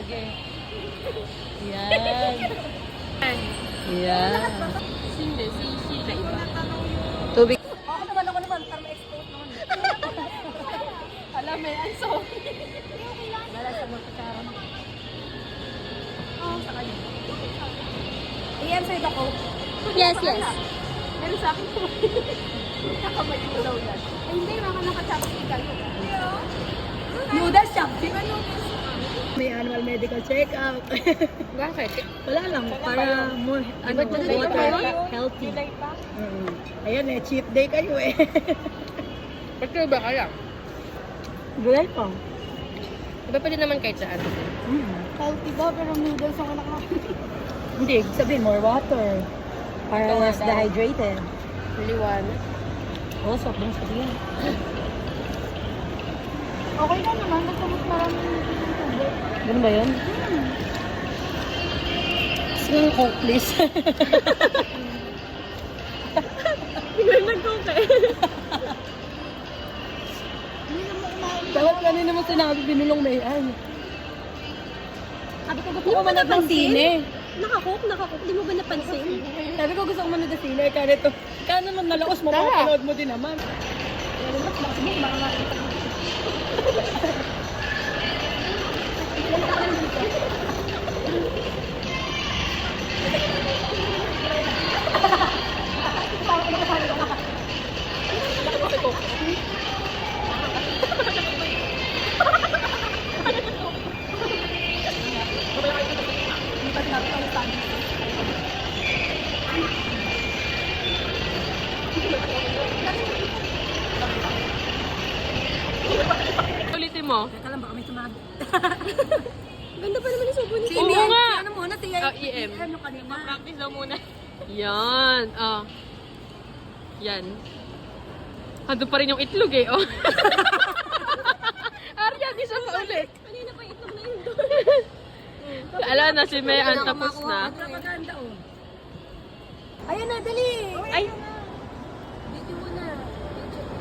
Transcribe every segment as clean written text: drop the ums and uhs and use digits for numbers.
Sige. Yan. Yan. Hindi, si Sheila iba. Tubig. Ako naman, para ma-expose naman. Alam mo yan, so. Wala sa mga kutsara. Sa kanya. I-answer ako. Yes. Meron sa akin po. Nakamay mo daw yan. Ay, hindi, mga nakachapos ikaw. Noodles siya. May annual medical check-up. Bakit? Wala lang, para more, water, healthy. July pa? Ayan cheat day kayo Ba't kayo ba kaya? Gulay pa. Iba pa din naman kahit saan. Healthy daw, pero noodles ang nakakain. Hindi, sabihin more water. Para less dehydrated. Liwanag. Oo, soft drinks pa din. Okay lang naman, nagkamot maraming tubig. Ganun ba yun? Gusto ng Coke, please. Biglang nag-coke eh. Dapat kanina mo sinabi, binulong na yan. Sabi ko, Gusto ko manood ng sine. Nakakook. Di mo ba napansin? Sabi ko gusto ko manood ng sine. Kaya ito, kaya naman nalaos mo, mapapanood mo din naman. Ulitin mo. Teka lang, baka may tumabi. Ganda pa naman yung subo ni Oo nga. Ano muna, EM. Ano kanina? Practice daw muna. Yan. Yan. Ando pa rin yung itlog eh. Oh. Aryan, isa pa ulit. Kanina pa itlog na yun. Alam na si Mayan tapos na. Propaganda, oh. Ayan na, dali. Ay. Video mo na.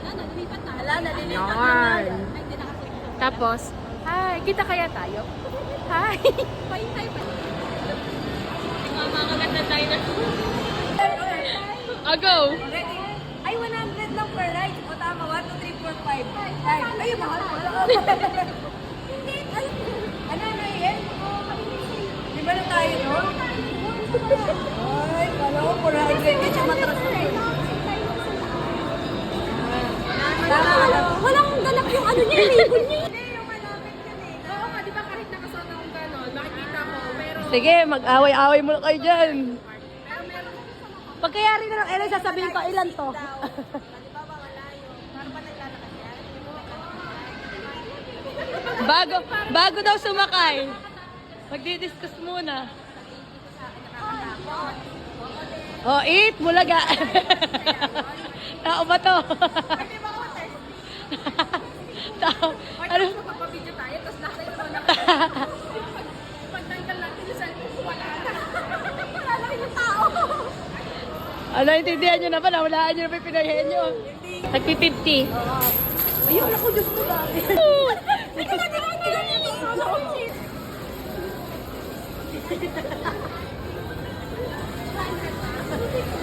Wala, lumipat na. Wala, nalilipat na. Yarn. Ay, hindi nakaklik. Tapos, hi, kita kaya tayo? Hi. Pain tayo pa. Mamakagat tayo na. Go. Ay, 100 lang per ride. O tama, 1, 2, 3, 4, 5. Ay, mahal. Ano yan? Di ba na tayo, no? Ay, kala ko 400. Hindi siya matras na eh. Walang galak yung ano niya, label niya. Oo nga, di ba kahit nakasuot akong gano'n, makikita ko, pero... Sige, mag-away-away muna kayo dyan. Pagkayari na ng Ellen, sasabihin ko, ilan to? bago daw sumakay. Magdi-discuss muna. Oh, eat, bulaga. Tao ba to? Tao. Ano? Magpapabidyo tayo, tapos nasa ito na pagtanggal natin yung cellphone, wala na. Wala na yung tao. Ano, intindihan nyo na ba? Nawalaan nyo na ba yung pinahihin nyo? Nagpi-50. Ayun, ako, Diyos ko ba? Hindi ka natin ang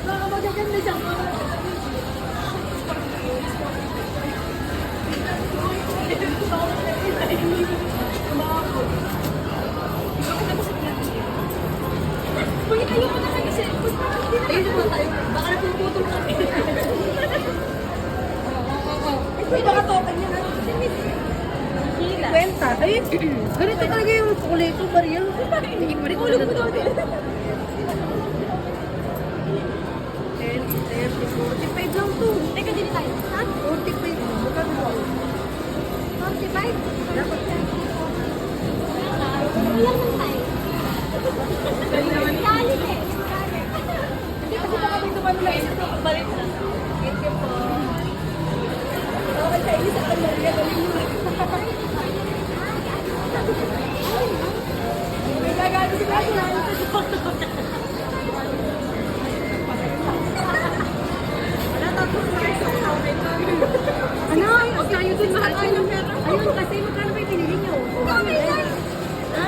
baka magaganda siya. Bakit ayaw ko na kami cellphone? Ayun naman tayo. Baka napuputol kami. Ay, baka total niya natin. Kwenta. Ay, ganito talaga yung kukuleto, Mariel. Hindi ko rin kulit mo daw din. 10, 30, 45 lang to. Teka, din tayo. Ha? 45. Magkano ba? 45? Dapat yan. Ilang lang tayo. Galit eh. Hindi kasi baka may naman lang ito. Balik na. Thank you po. Okay, sa isa ka Maria. Galing mo. May gagano si Maria. Ano? Huwag tayo dun, mahal ko. Ayun, kasi magkano ba yung pinili niyo? Ha?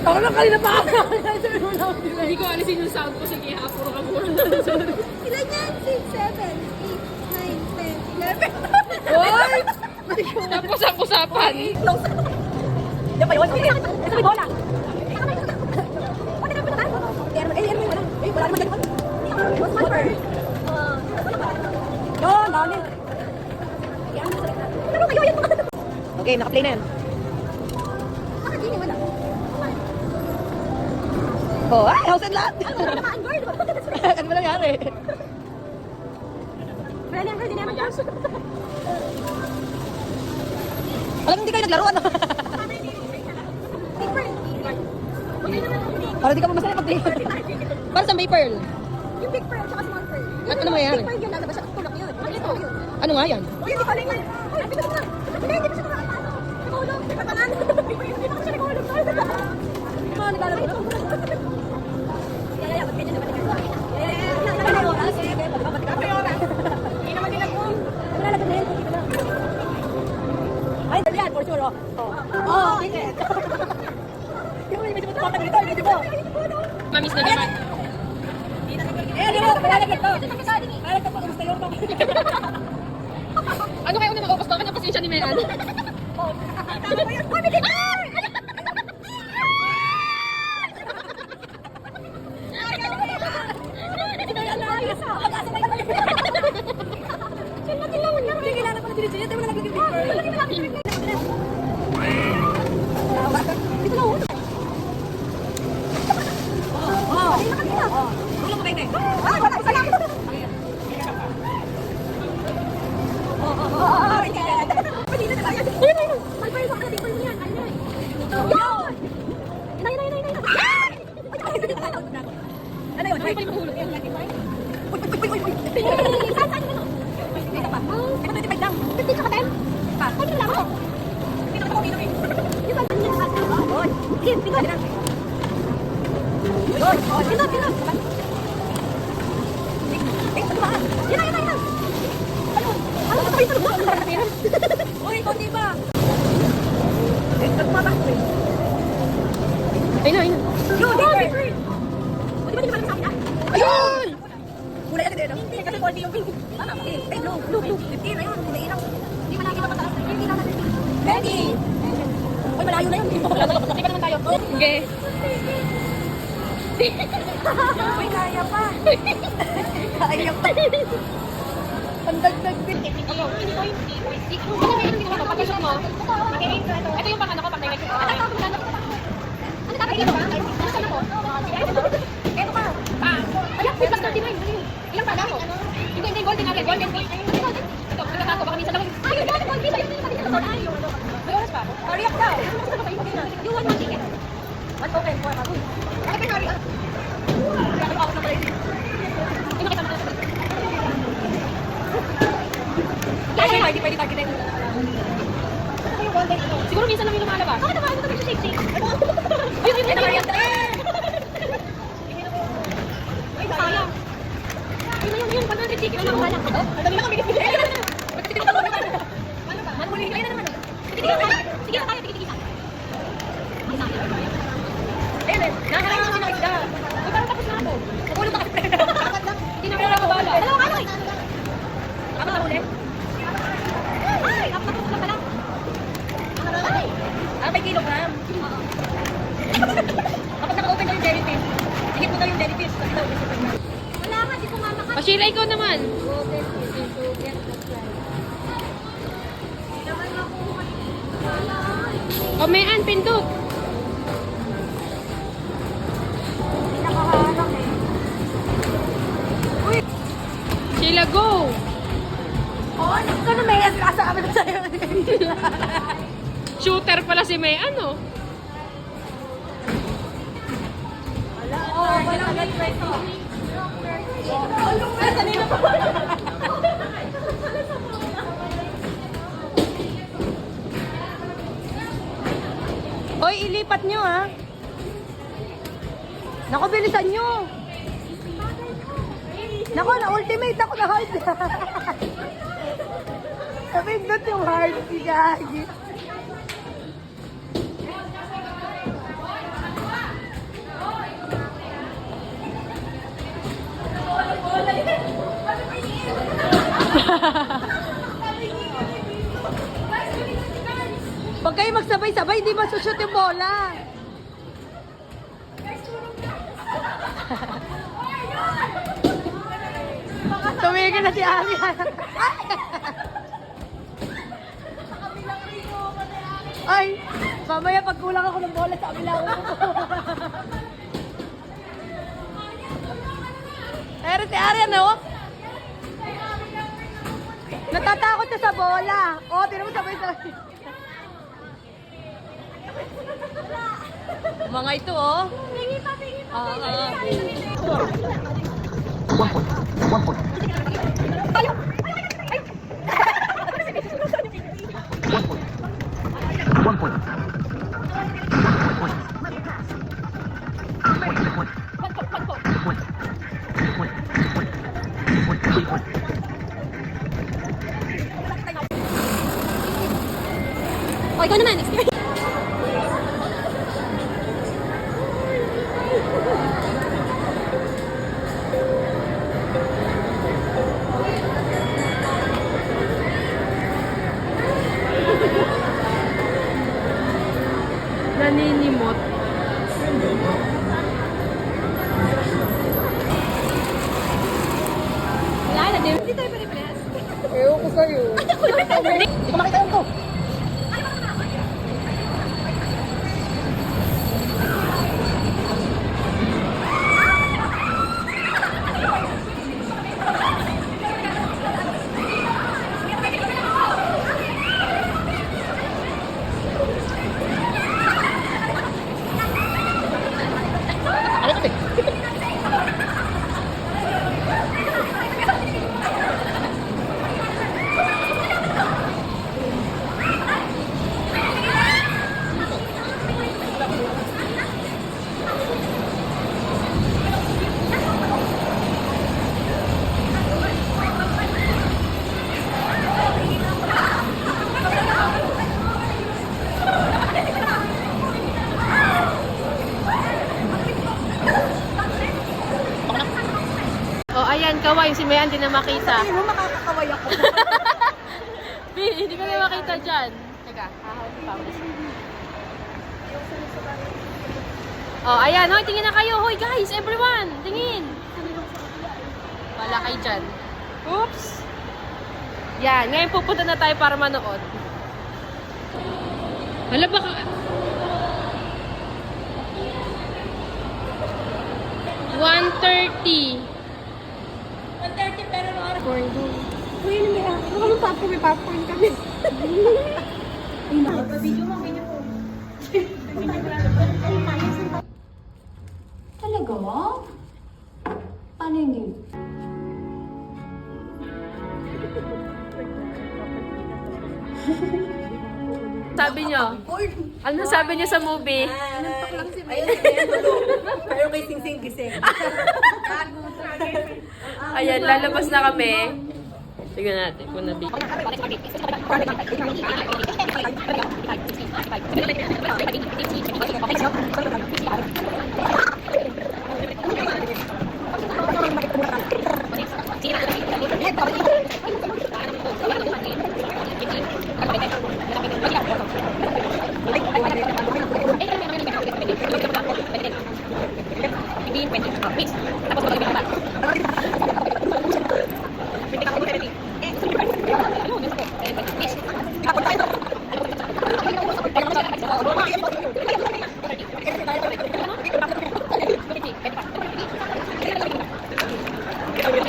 Ako lang kanina pa ako. Hindi ko alisin yung sound ko. Sige, ha. Puro ka muna. Ilan yan? 6, 7, 8, 9, 10, 11. Hoy! Tapos ang usapan. Close. Yan ba yun? Ito may bola. Wala naman ganun. Sniper. Yun, dami. Pero kayo yun. Okay, naka-play na yan. Nakagini mo na. Oh, ay, house and lot! Naka-unguard. Ano ba nangyari? Wala na, hindi naman. Alam, hindi kayo naglaro, ano? Para di ka pa masaya pag para sa may pearl. Yung big pearl tsaka small pearl. Ano mangyayari? Big pearl yun, lalabas siya. Tulak yun. Maliit ko yun. Ano nga yan? Uy, hindi pala yun. Uy, hindi ko na. Hindi pa siya nakakaano. Nagulog. Nagpatangan. Hindi pa kasi nagulog. Mga naglalaro ito. Yaya, ba't ganyan naman naglalaro? Yaya, may oras. Ba't ka? May oras. Hindi naman nila kung. Nalagad na yan. Kung dito na. Ay, dali yan. For sure. Oh, ticket. Yung medyo mo tumatag dito. Medyo mo. Mamis na naman. Eh, ano mo? Malalagad to. Malalagad to. Kumusta yun? Ano kayo na mag-upos ko? Ano pasensya ni Megan? Tama ba yun? Ay, may ticket! Ano yun? Ay, mahulog yan. Saan yun? Isa pa. Ito 25 lang. 50 ka ba, Tem? Pa. Ay, hindi lang ako. Pino ka pino eh. Yung ba? Oy. Sige, pino ka lang. Oy, pino. Eh, ano ba? Yan na. Ano? Ano ba ito? Ano ba ito? Uy, konti ba? Eh, nagmamak ko eh. Ayun na. Yun, different. O, di ba di ba alam sa akin ah? Ayun! Kulay agad eh, no? Hindi kasi konti yung pink. Tama, okay. Eh, blue. 15 na yun, kulay ilaw. Hindi pa natin mataas. 20 na natin. 20! Uy, malayo na yun. Hindi pa naman tayo. Okay. Uy, kaya pa. Kaya pa. Pandagdag din. Hindi ko yung ginawa ko. Pag-shot mo, ito yung pang ano ko, pang direct ko. Ano dapat dito ba? Ano saan ako? Eto ka. Ayan, may plus 39. Ilang pala ako? Hindi, golden natin. Golden. Ito, nagkakato baka minsan lang. Ay, yung dati golden. Ayun yung kanina sa ay. May oras pa ako. Hurry up daw. You want one ticket? One open for ka. Ay, pero hurry up. Kaya ako na pala yun. Hindi makita mo. Ay, hindi pwede targetin. Siguro minsan lang yung lumalabas. Bakit naman? Ano ka ba siya shake-shake? Ayun, Ito, hurry up. daw yung jellyfish. Wala nga, di ko nga makakita. O, Sheila, ikaw naman. O, Mayan, pindot. Nakaharang eh. Sheila, go. Oh, ikaw na may asama na sa'yo. Shooter pala si Mayan, oh. Oh, walang agad pa ito. Ay, kanina pa. Hoy, ilipat nyo ha. Naku, bilisan nyo. Naku, na-ultimate ako na hard. Napindot yung hard si Gagi. Pag kayo magsabay-sabay, hindi masushoot yung bola. Tumigil na si Ari. Ay, mamaya pag kulang ako ng bola sa kabilang ko. Pero si Ari, ano? Natatakot na sa bola. Oh, tira mo sabay-sabay. Mga ito, oh. Tingi pa, tingi pa. Tayo! Ay! O, ikaw naman. Experience. Naninimot. Wala na din. Hindi tayo pare-prehas. Ewan ko sa'yo. Hindi ko makita yung ko. O, ayan, kaway. Si Mayan, hindi na makita. Hindi mo makakakaway ako. Hindi ko na makita dyan. Teka, hahawak pa ako. Oh, ayan. Hoy, tingin na kayo. Hoy, guys, everyone. Tingin. Wala kayo dyan. Oops. Yan. Ngayon pupunta na tayo para manood. Hala, baka... 1:30. 1:30 pero no oras. Uy, ano may ako? Ano popcorn? May popcorn kami. Video mo, video mo. Talaga? Paano hindi? Sabi nyo? Ano sabi nyo sa movie? Pero kay Sing-Sing gising. Ayan, lalabas na kami. Tignan natin kung nabi. 15, 20. Oh, mix. Tapos mag-ibig pa. 20 ka, 70. Eh, ayun, yun po. Eh, mix. Tapos tayo.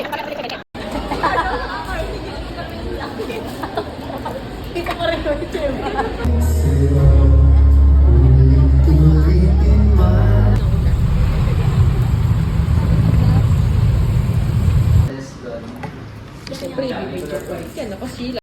Ano?